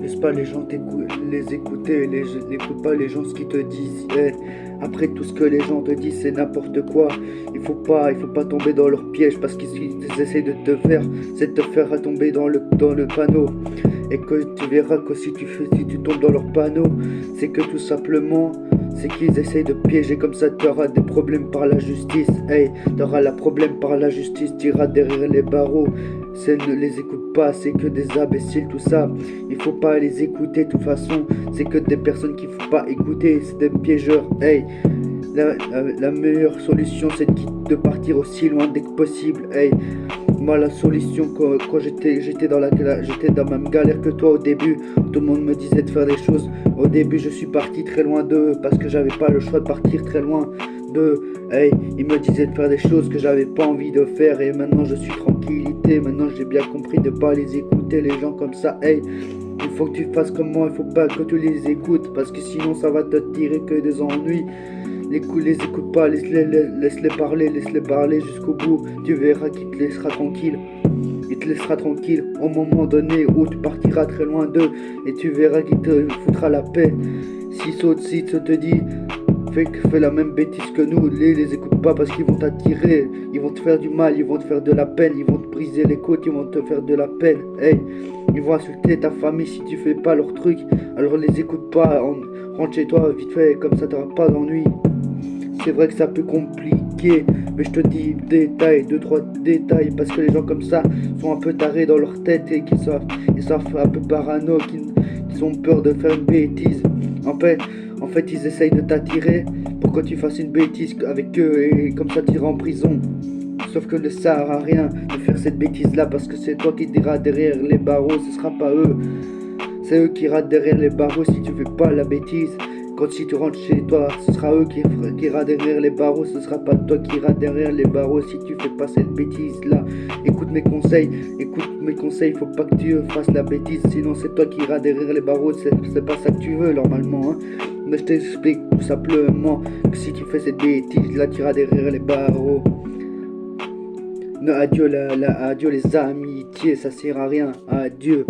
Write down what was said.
Laisse pas les gens les écouter, n'écoute pas les gens ce qu'ils te disent. Après tout ce que les gens te disent c'est n'importe quoi. Il faut pas tomber dans leur piège parce qu'ils essaient de te faire, c'est de te faire tomber dans le panneau. Et que tu verras que si tu tombes dans leur panneau, c'est que tout simplement, c'est qu'ils essayent de piéger comme ça, tu auras des problèmes par la justice. Tu auras la problème par la justice, tu iras derrière les barreaux. Ne les écoute pas, c'est que des imbéciles tout ça. Il faut pas les écouter de toute façon, c'est que des personnes qu'il faut pas écouter, c'est des piégeurs. La meilleure solution c'est de partir aussi loin dès que possible. Moi la solution quand j'étais dans la même galère que toi au début, tout le monde me disait de faire des choses. Au début je suis parti très loin d'eux parce que j'avais pas le choix de partir très loin d'eux. Ils me disaient de faire des choses que j'avais pas envie de faire et maintenant je suis tranquillité. Maintenant j'ai bien compris de pas les écouter les gens comme ça. Il faut que tu fasses comme moi, il faut pas que tu les écoutes parce que sinon ça va te tirer que des ennuis. Les écoute pas, laisse-les parler jusqu'au bout. Tu verras qu'il te laissera tranquille. Il te laissera tranquille au moment donné où tu partiras très loin d'eux et tu verras qu'il te foutra la paix. Si ça te dit fais la même bêtise que nous, les écoute pas parce qu'ils vont t'attirer, ils vont te faire du mal, ils vont te faire de la peine, ils vont te briser les côtes, ils vont te faire de la peine. Ils vont insulter ta famille si tu fais pas leur truc, alors les écoute pas, rentre chez toi vite fait, comme ça t'auras pas d'ennui. C'est vrai que ça peut compliquer, mais je te dis détails, 2-3 détails, parce que les gens comme ça sont un peu tarés dans leur tête et ils sont un peu parano, qu'ils ont peur de faire une bêtise. En fait, ils essayent de t'attirer pour que tu fasses une bêtise avec eux et comme ça tu iras en prison. Sauf que ça sert à rien de faire cette bêtise là parce que c'est toi qui iras derrière les barreaux, ce sera pas eux. C'est eux qui iront derrière les barreaux si tu fais pas la bêtise. Si tu rentres chez toi, ce sera eux qui ira derrière les barreaux, ce sera pas toi qui ira derrière les barreaux si tu fais pas cette bêtise là. Écoute mes conseils, faut pas que tu fasses la bêtise, sinon c'est toi qui ira derrière les barreaux, c'est pas ça que tu veux normalement. Mais je t'explique tout simplement que si tu fais cette bêtise là, tu iras derrière les barreaux. Non, adieu les amitiés, ça sert à rien, adieu,